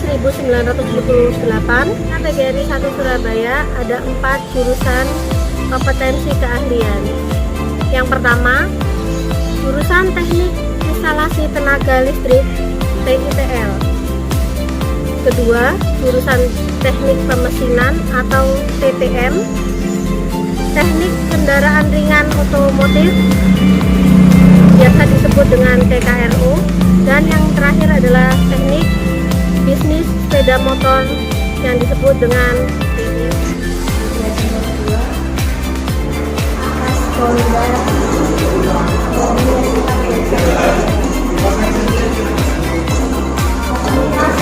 1978, TGRI 1 Surabaya ada 4 jurusan kompetensi keahlian. Yang pertama, jurusan Teknik Instalasi Tenaga Listrik (TITL). Kedua, jurusan Teknik Pemesinan atau TPM, Teknik Kendaraan Ringan Otomotif, biasa disebut dengan TKRO, dan yang terakhir adalah Teknik Bisnis Sepeda Motor yang disebut dengan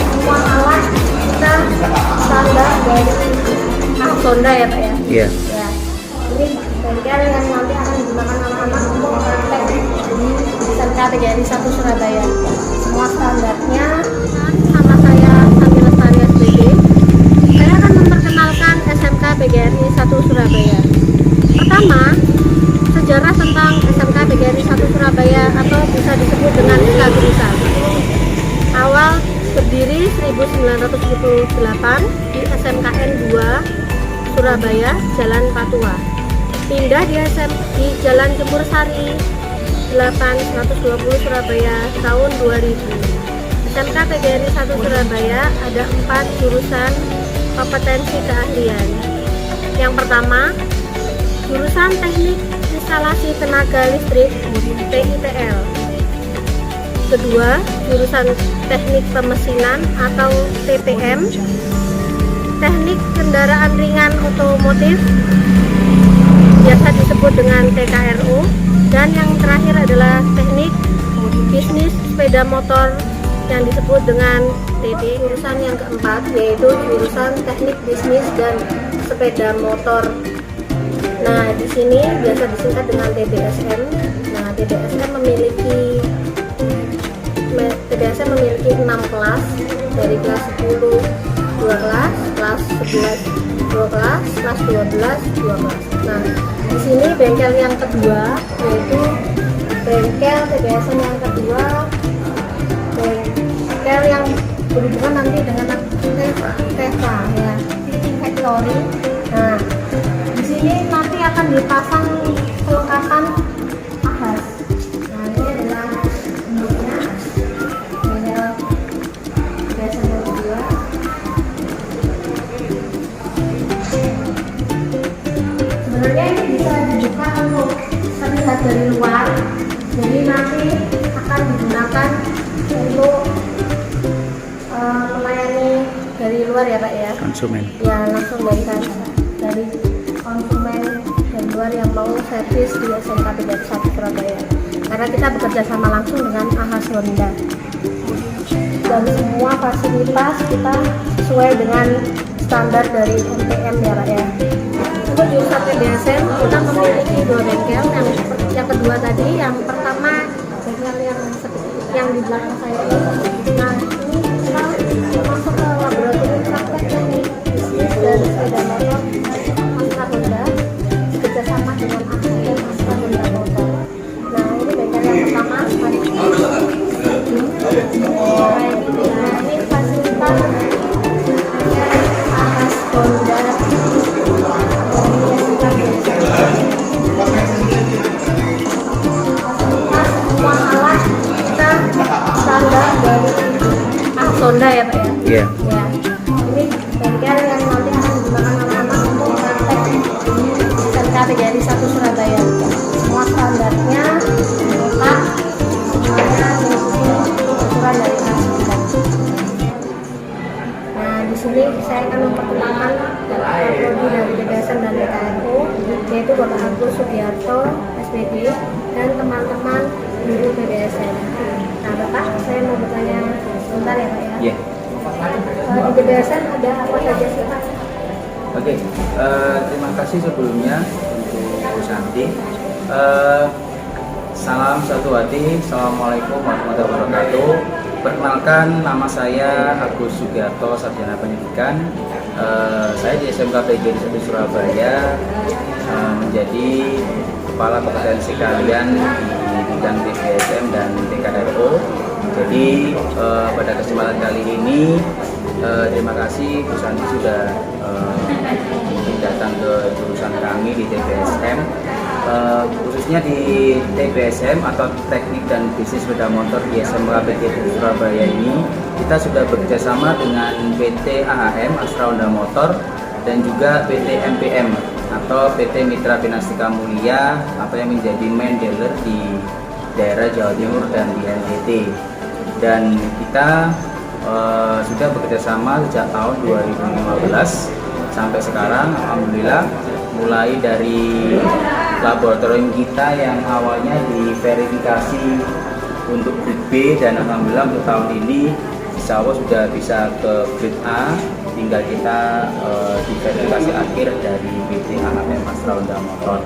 semua alat kita standar dari Honda ya Pak ya? Iya. Ya. Ini bengkel yang nanti akan digunakan anak-anak untuk praktek di SMK TGRI 1 Surabaya. Semua standarnya sama saya Sami Lestari SPD. Saya akan memperkenalkan SMK PGRI 1 Surabaya. Pertama, sejarah tentang SMK PGRI 1 Surabaya atau bisa disebut dengan Jurusan. Awal berdiri 1978 di SMKN 2 Surabaya, Jalan Patua. Pindah di Jalan Jemur Sari 8/120 Surabaya tahun 2000. SMK PGRI 1 Surabaya ada 4 jurusan kompetensi keahlian. Yang pertama, jurusan Teknik Instalasi Tenaga Listrik (TITL). Kedua, jurusan Teknik Pemesinan atau TPM, Teknik Kendaraan Ringan Otomotif, biasa disebut dengan TKRO, dan yang terakhir adalah Teknik Bisnis Sepeda Motor yang disebut dengan TD. Jurusan yang keempat yaitu jurusan Teknik Bisnis dan Sepeda Motor. Nah, di sini biasa disingkat dengan TBSM. Nah, TBSM memiliki 6 kelas, dari kelas 10 2 kelas, kelas 11 2 kelas, kelas 12 2 kelas. Nah, di sini bengkel yang kedua yaitu bengkel TBSM yang kedua, bengkel yang berhubungan nanti dengan TEVA ya, Teaching Factory. Nah, di sini nanti akan dipasang kelengkapan ahas. Nah, ini adalah bentuknya bengkel TBSM yang kedua. Sebenarnya ini bisa dibuka untuk terlihat dari luar, jadi nanti akan digunakan untuk melayani dari luar ya Pak ya, Konsumen. ya langsung dari konsumen dari luar yang mau servis di SMK PGRI 1 Surabaya, karena kita bekerja sama langsung dengan ahas Honda dan semua fasilitas kita sesuai dengan standar dari NPM ya Pak ya. Untuk jurusan PBSM kita memiliki 2 bengkel. Yang kedua tadi, yang pertama bengkel yang di belakang saya ini. Nah, ini kita masuk ke laboratorium praktek teknik bisnis dan sepeda motor Astra Honda bekerjasama dengan Astra dan Astra Honda Motor. Nah, ini bengkel yang pertama. Ini fasilitas ahas Honda. Semua alat kita standar dari Honda ya Pak ya? Iya. Ya. Ini bengkel yang nanti akan digunakan anak-anak untuk praktek di SMK PGRI 1 Surabaya. Semua standarnya lengkap, semuanya mengikuti aturan dari Honda. Nah, di sini saya akan memperkenalkan prodi dari PBSM dan TKRO, yaitu Bapak Agus Sugiarto SPD dan teman-teman guru PBSM. Nah Bapak, saya mau bertanya sebentar ya Pak ya. Iya. Di PBSM ada apa saja sih Pak? Oke. Terima kasih sebelumnya untuk Bu Santi. Salam satu hati. Assalamualaikum warahmatullahi wabarakatuh. Perkenalkan, nama saya Agus Sugiarto, Sarjana Pendidikan. Saya di SMK PGRI 1 Surabaya menjadi Kepala Kompetensi Keahlian di bidang TBSM dan TKRO. Jadi pada kesempatan kali ini Terima kasih Bu Santi sudah datang ke jurusan kami di TBSM. Khususnya di TBSM atau Teknik dan Bisnis Sepeda Motor di SMK PG Surabaya ini, kita sudah bekerjasama dengan PT AHM Astra Honda Motor dan juga PT MPM atau PT Mitra Pinastika Mulia yang menjadi main dealer di daerah Jawa Timur dan di NTT. Dan kita sudah bekerjasama sejak tahun 2015 sampai sekarang. Alhamdulillah, mulai dari laboratorium kita yang awalnya diverifikasi untuk grade B, dan alhamdulillah untuk tahun ini insya Allah sudah bisa ke grade A, tinggal kita diverifikasi akhir dari PT AHM Astra Honda Motor.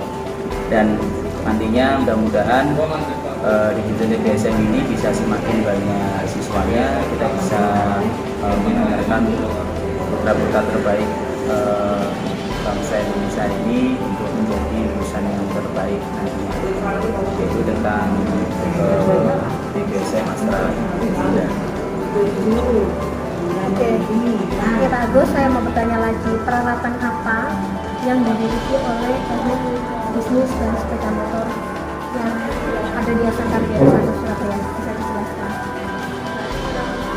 Dan nantinya mudah-mudahan di jurusan TBSM ini bisa semakin banyak siswanya, kita bisa mendengarkan putra-putra terbaik bangsa Indonesia ini untuk menjadi lulusan yang terbaik nantinya, yaitu tentang TBSM Astra Honda. Oke Pak Agus, saya mau bertanya lagi, peralatan apa yang dimiliki oleh Teknik Bisnis dan Sepeda Motor yang ada di SMK PG Surabaya? Bisa dijelaskan?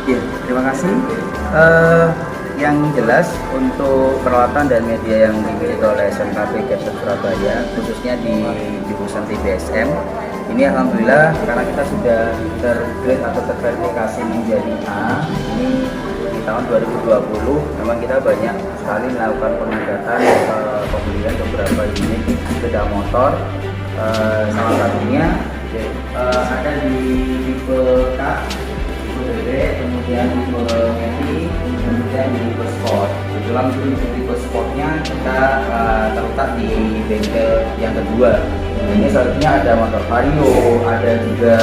Ya, terima kasih. Yang jelas untuk peralatan dan media yang dimiliki oleh SMK PG Surabaya, khususnya di jurusan TBSM ini, alhamdulillah karena kita sudah tergrade atau terverifikasi menjadi A ini di tahun 2020, memang kita banyak sekali melakukan pengadaan pembelian beberapa unit sepeda motor. Salah satunya ada di tipe K, tipe BB, kemudian tipe Mini, kemudian di tipe Sport. Dalam tipe Sportnya kita terletak di bengkel yang kedua. Ini selanjutnya ada motor Vario, ada juga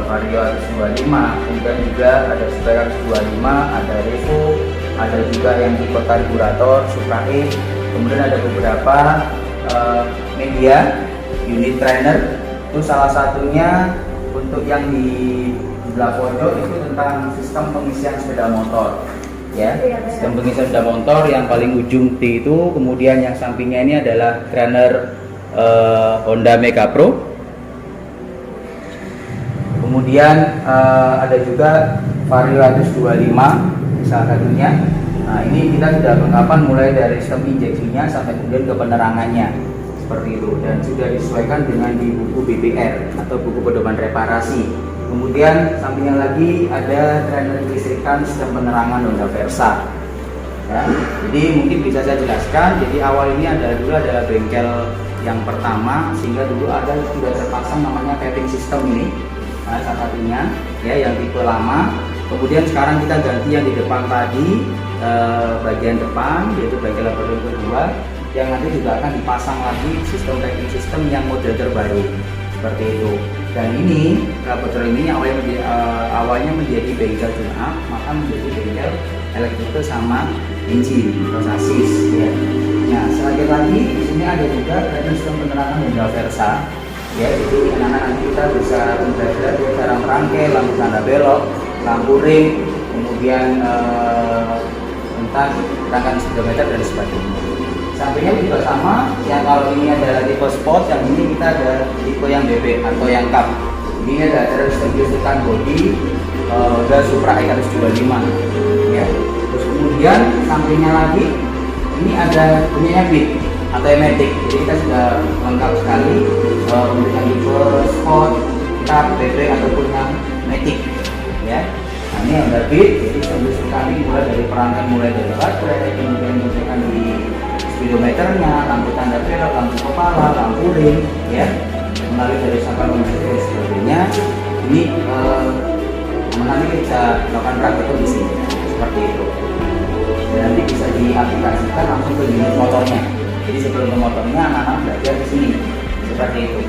Vario 125, kemudian juga ada Super 125, ada Revo, ada juga yang tipe karburator Supra E, kemudian ada beberapa media unit trainer. Itu salah satunya untuk yang di sebelah pojok itu tentang sistem pengisian sepeda motor, ya, sistem pengisian sepeda motor yang paling ujung T itu, kemudian yang sampingnya ini adalah trainer Honda Mega Pro, kemudian ada juga Vario 125 salah satunya. Nah, ini kita sudah perlengkapan mulai dari sistem injeksinya sampai kemudian ke penerangannya seperti itu, dan sudah disesuaikan dengan di buku BPR atau buku pedoman reparasi. Kemudian sampingnya lagi ada trainer kelistrikan sistem penerangan Honda Versa. Ya, jadi mungkin bisa saya jelaskan. Jadi awal ini adalah bengkel yang pertama, sehingga dulu sudah terpasang namanya piping system ini, salah satunya ya yang tipe lama. Kemudian sekarang kita ganti yang di depan tadi, bagian depan, yaitu bengkel laboratorium kedua, yang nanti juga akan dipasang lagi sistem piping system yang model terbaru seperti itu. Dan ini laboratorium ini awalnya menjadi bengkel tune up, maka menjadi bengkel elektrikal sama engine atau sasis, ya. Nah, selanjutnya lagi di sini ada juga sistem penerangan Honda Versa, ya. Jadi anak-anak nanti kita bisa belajar cara merangkai lampu tanda belok, lampu ring, kemudian tentang rangkaian speedometer dan sebagainya. Sampingnya juga sama, yang kalau ini adalah tipe Sport, yang ini kita ada tipe yang BB atau yang Cup. Ini ada sistem kelistrikan bodi Honda Supra E 125, ya. Terus kemudian sampingnya lagi ini ada punyanya Beat atau Matic. Jadi kita sudah lengkap sekali untuk yang tipe Sport, Cup, BB ataupun yang Matic, ya. Nah, ini Honda Beat, jadi kami mulai dari perangkat mulai dari baterai, kemudian menggunakan di speedometernya, lampu tanda belok, lampu kepala, lampu ring, ya, melalui dari sampah dan sebagainya. Ini nanti bisa melakukan praktek di sini seperti itu. Dan nanti bisa diaplikasikan langsung ke unit motornya. Jadi sebelum ke motornya anak-anak belajar di sini seperti itu.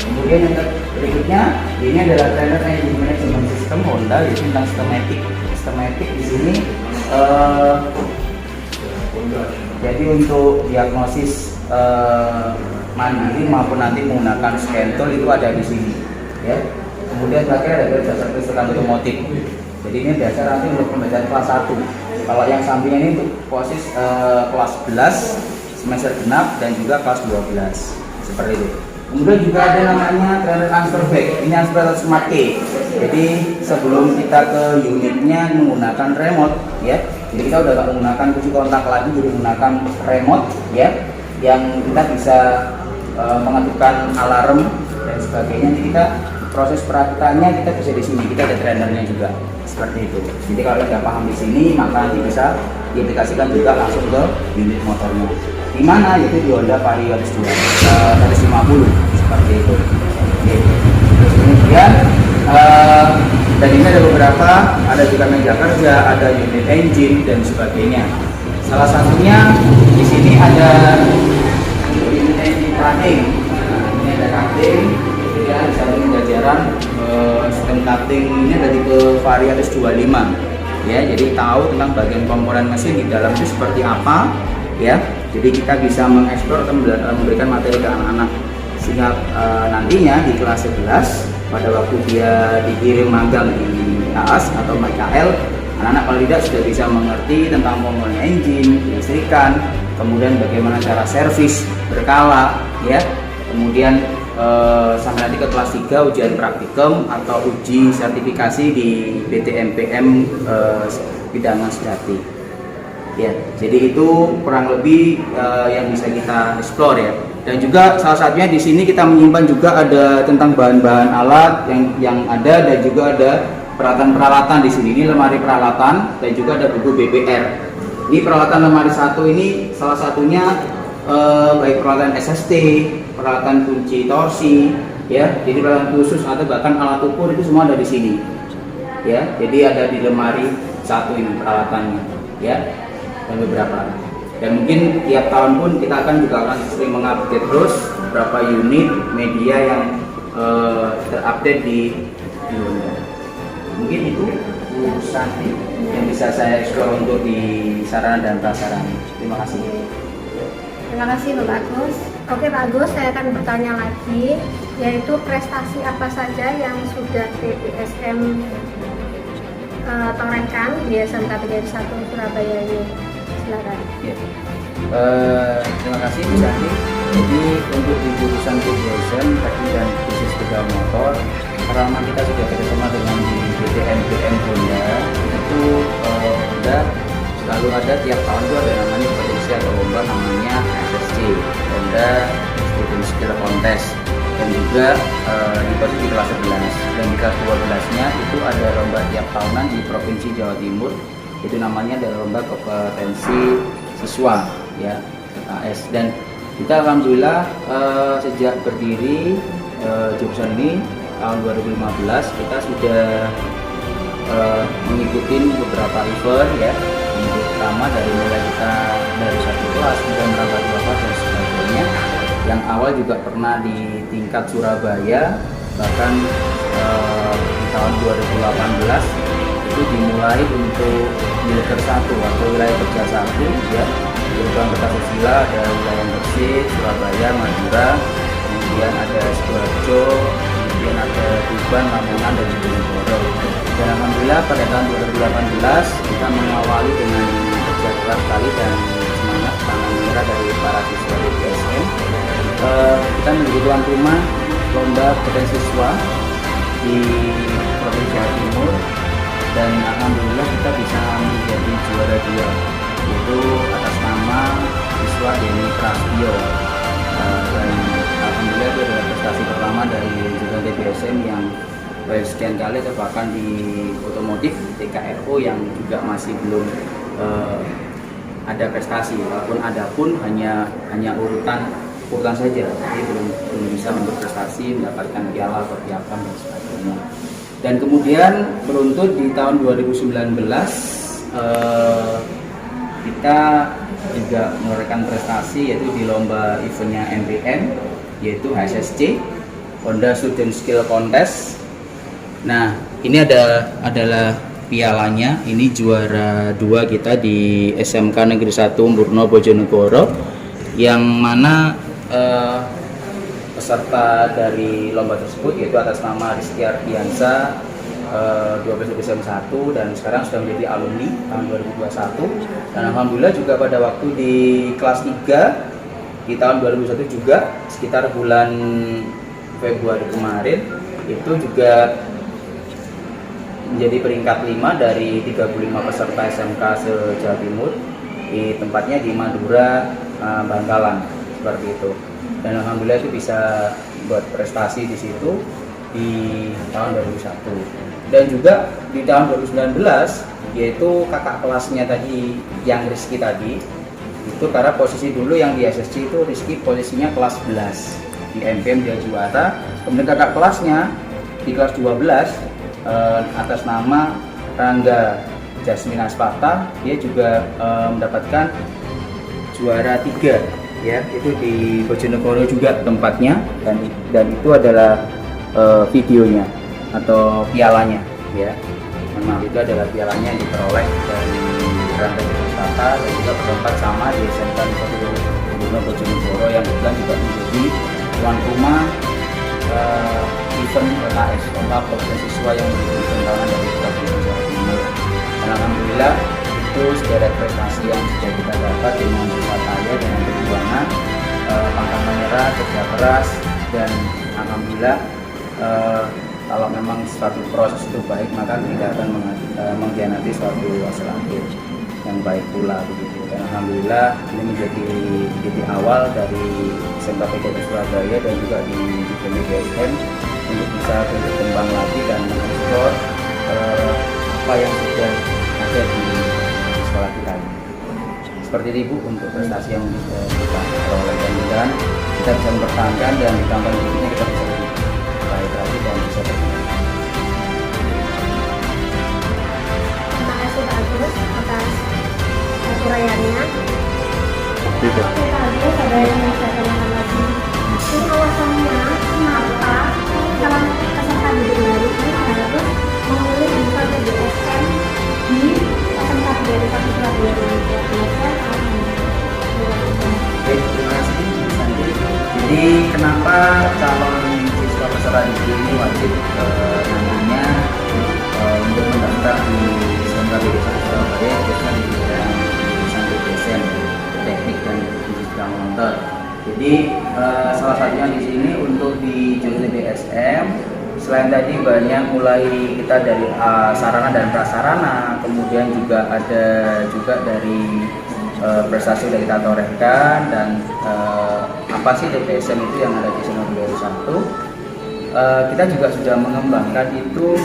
Kemudian yang berikutnya ini adalah trainer engine management system Honda, yaitu tentang sistematik. Sistematik di sini jadi untuk diagnosis mandiri maupun nanti menggunakan scan tool itu ada di sini, ya. Kemudian terakhir ada dasar kelistrikan otomotif. Jadi Jadi ini dasar nanti untuk pembelajaran kelas 1. Kalau yang sampingnya ini untuk posisi kelas 11 semester genap dan juga kelas 12 seperti itu. Kemudian juga ada namanya trainer transfer back. Ini transfer smart key. Jadi sebelum kita ke unitnya menggunakan remote, ya. Jadi kita udah nggak menggunakan kunci kontak lagi, jadi menggunakan remote, ya, yang kita bisa mengaktifkan alarm dan sebagainya. Jadi kita proses perakitannya kita bisa di sini. Kita ada trainernya juga seperti itu. Jadi kalau nggak paham di sini, maka nanti bisa diaplikasikan juga langsung ke unit motornya. Di mana? Yaitu di Honda Vario 150 seperti itu. Oke. Terus kemudian dan ini ada beberapa, ada juga meja kerja, ada unit engine dan sebagainya. Salah satunya di sini ada unit engine cutting. Nah, ini ada cutting, ya, di samping jajaran sistem cutting ini ada tipe Vario 25. Ya, jadi tahu tentang bagian komponen mesin di dalam itu seperti apa, ya. Jadi kita bisa mengeksplor atau memberikan materi ke anak-anak sehingga nantinya di kelas 11 pada waktu dia dikirim magang di AAS atau MKL, anak-anak paling tidak sudah bisa mengerti tentang komponen engine, listrikan, kemudian bagaimana cara servis berkala, ya. Kemudian sampai nanti ke kelas 3 ujian praktikum atau uji sertifikasi di BTMPM Bidangan Sejati. Ya, jadi itu kurang lebih yang bisa kita explore, ya. Dan juga salah satunya di sini kita menyimpan juga ada tentang bahan-bahan alat yang ada, dan juga ada peralatan-peralatan di sini. Ini lemari peralatan dan juga ada buku BPR. Ini peralatan lemari 1 ini salah satunya baik peralatan SST, peralatan kunci torsi, ya. Jadi peralatan khusus atau bahkan alat ukur itu semua ada di sini. Ya, jadi ada di lemari 1 ini peralatannya, ya. Dan beberapa, dan mungkin tiap tahun pun kita juga akan sering mengupdate terus berapa unit media yang terupdate di Honda. Mungkin itu urusan yang bisa saya explore untuk di sarana dan prasarana. Terima kasih. Terima kasih Bapak Agus. Oke Pak Agus, saya akan bertanya lagi, yaitu prestasi apa saja yang sudah TBSM torehkan di SMK PGRI 1 Surabaya ini. Silakan. Ya. Terima kasih Bu Santi. Jadi untuk di jurusan PGSM teknik dan bisnis sepeda motor, karena kita sudah bekerjasama dengan di BTMPM Honda, itu Honda selalu ada tiap tahun itu ada namanya kompetisi atau lomba namanya SSC, Honda Student Skill Contest, dan juga di posisi kelas 11 dan di kelas 12-nya itu ada lomba tiap tahunan di Provinsi Jawa Timur, itu namanya adalah lomba kompetensi siswa, ya, KS. Dan kita alhamdulillah sejak berdiri jurusan ini tahun 2015 kita sudah mengikuti beberapa event, ya. Yang pertama dari mulai kita dari 1 kelas kemudian merambah 2 kelas dan sebagainya. Yang awal juga pernah di tingkat Surabaya, bahkan di tahun 2018 itu dimulai untuk militer 1 atau wilayah kerja 1, ya. Di Gerbang Kertasusila ada wilayah Gresik, Surabaya, Madura, kemudian ada Sidoarjo, kemudian ada Tuban, Lamongan, dan Bojonegoro. Dan alhamdulillah pada tahun 2018 kita mengawali dengan kerja keras sekali dan semangat tangan merah dari para siswa di PSM. Kita menjadi tuan rumah lomba kompetensi siswa di Provinsi Jawa Timur, dan alhamdulillah kita bisa menjadi juara 2, yaitu atas nama siswa Denny Prasetyo. Dan alhamdulillah itu adalah prestasi pertama dari jurusan TBSM yang baik sekian kali, atau bahkan di otomotif TKRO yang juga masih belum ada prestasi, walaupun ada pun hanya urutan saja, jadi belum bisa untuk prestasi mendapatkan piala atau piagam dan sebagainya. Dan kemudian beruntut di tahun 2019 kita juga mengeluarkan prestasi, yaitu di lomba eventnya MPM, yaitu HSSC Honda Student Skill Contest. Nah, ini adalah pialanya. Ini juara 2 kita di SMK Negeri 1 Murno Bojonegoro, yang mana peserta dari lomba tersebut yaitu atas nama Rizky Ardiansa, 12 BSM 1 dan sekarang sudah menjadi alumni tahun 2021. Dan alhamdulillah juga pada waktu di kelas 3 di tahun 2021 juga sekitar bulan Februari kemarin itu juga menjadi peringkat 5 dari 35 peserta SMK se-Jawa Timur, di tempatnya di Madura, Bangkalan, seperti itu. Dan alhamdulillah itu bisa buat prestasi di situ di tahun 2001. Dan juga di tahun 2019 yaitu kakak kelasnya tadi yang Rizky tadi, itu karena posisi dulu yang di SSC itu Rizky posisinya kelas 11, di MPM dia juara. Kemudian kakak kelasnya di kelas 12 atas nama Rangga Jasmina Spata, dia juga mendapatkan juara 3 ya, itu di Bojonegoro juga tempatnya, dan itu adalah videonya atau pialanya ya. Memang itu adalah pialanya yang diperoleh dari Rangga Jasmina Spata, dan juga bertempat sama di SMK Bojonegoro yang kebetulan juga menjadi tuan rumah event LKS, lomba siswa yang menjadi pengembangan dari Provinsi Jawa Timur. Dan alhamdulillah itu sederet prestasi yang sudah kita dapat dengan susah payah, dengan perjuangan, pantang menyerah, kerja keras, dan alhamdulillah kalau memang suatu proses itu baik maka tidak akan mengkhianati suatu hasil akhir yang baik pula begitu. Dan alhamdulillah ini menjadi titik awal dari SMK PGRI Surabaya dan juga di BSM untuk bisa berkembang lagi dan mengeksplor apa yang sudah ada di sekolah kita ini. Seperti itu Ibu untuk prestasi yang kita peroleh, dan kita bisa mempertahankan dan di tahun berikutnya kita bisa lebih baik lagi dan bisa berkembang. Terima kasih Pak Agus atas uraiannya. Oke Pak Agus, ada yang mau saya tanyakan lagi. Ini alasannya kenapa calon peserta didik baru ini harus memilih jurusan BSM di SMK PGRI Surabaya? Baik, terima kasih Mas Andi. Jadi kenapa calon siswa peserta didik ini wajib namanya untuk mendaftar di SMK PGRI Surabaya, khususnya di bidang jurusan BSM Teknik dan Digital Motor. Jadi salah satunya di sini untuk di jurusan BSM, selain tadi banyak mulai kita dari sarana dan prasarana, kemudian juga ada juga dari prestasi yang kita torehkan, dan apa sih BSM itu yang ada di SMK PGRI 1. Kita juga sudah mengembangkan itu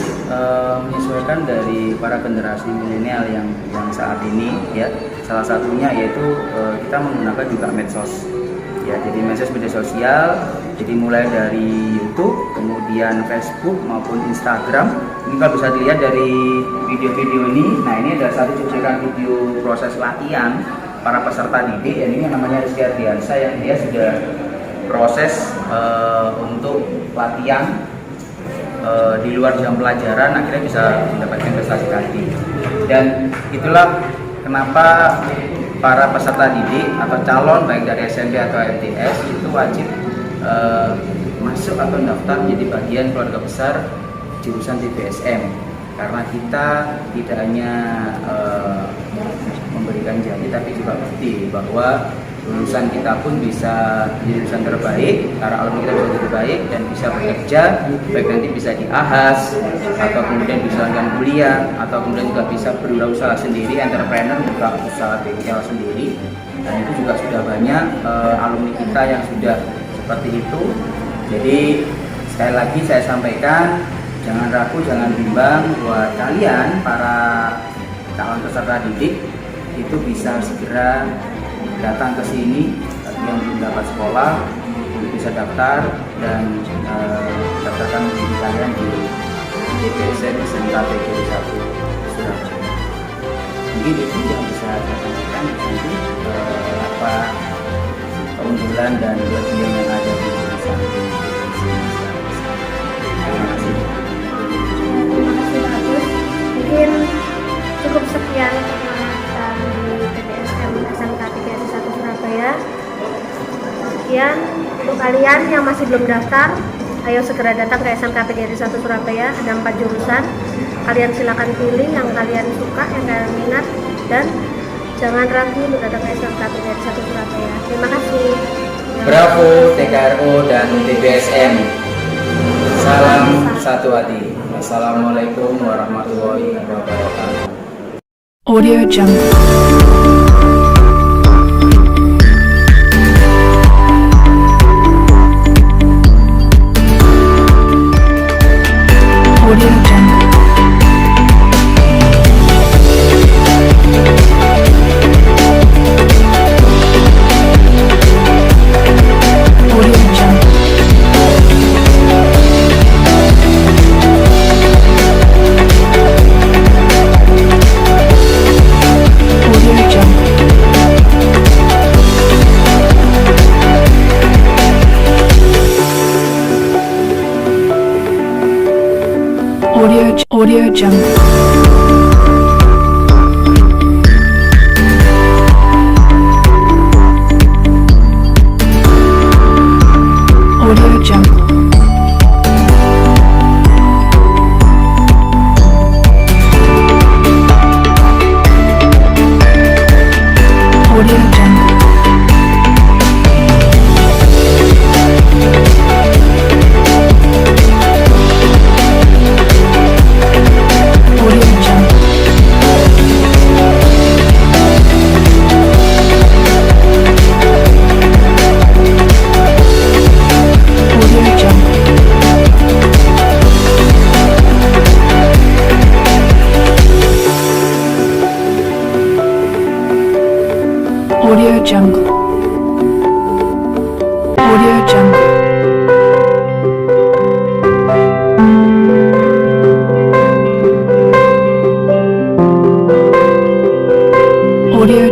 menyesuaikan dari para generasi milenial yang saat ini ya. Salah satunya yaitu kita menggunakan juga medsos ya, jadi medsos media sosial, jadi mulai dari YouTube, kemudian Facebook maupun Instagram. Ini kalau bisa dilihat dari video-video ini, nah ini ada satu cuplikan video proses latihan para peserta didik, dan ini namanya Rizky Ardiansa yang dia sudah proses untuk latihan di luar jam pelajaran, akhirnya bisa mendapatkan prestasi tadi. Dan itulah kenapa para peserta didik atau calon baik dari SMP atau MTS itu wajib masuk atau daftar menjadi bagian keluarga besar jurusan BSM, karena kita tidak hanya memberikan janji tapi juga bukti bahwa lulusan kita pun bisa jadi lulusan terbaik, karena alumni kita bisa jadi baik dan bisa bekerja, baik nanti bisa di AHAS atau kemudian bisa lanjutkan kuliah atau kemudian juga bisa berwirausaha sendiri, entrepreneur, buka usaha bengkel sendiri. Dan itu juga sudah banyak alumni kita yang sudah seperti itu. Jadi sekali lagi saya sampaikan, jangan ragu, jangan bimbang buat kalian para calon peserta didik itu bisa segera datang ke sini. Yang belum dapat sekolah bisa daftar dan daftarkan diri kalian di BSM SMK PGRI 1 Surabaya. Mungkin itu yang bisa saya sampaikan nanti apa keunggulan dan kelebihan yang ada di jurusan ini. Terima kasih. Terima kasih Pak Agus. Mungkin cukup sekian pembahasan di PPSM SMK PGRI 1 Surabaya. Sekian untuk kalian yang masih belum daftar, ayo segera datang ke SMK PGRI 1 Surabaya. Ada 4 jurusan. Kalian silakan pilih yang kalian suka, yang kalian minat, dan jangan ragu untuk datang ke SMK PGRI 1 Surabaya. Terima kasih. Bravo TKRO dan TBSM. Salam satu hati. Assalamualaikum warahmatullahi wabarakatuh. Audio Jungle. Audio Jungle. Audio Jungle. Audio Jungle. Audio Jungle. Audio Jungle. Audio Jungle. Audio Jungle. Audio Jungle. Audio Jungle. Audio Jungle. Audio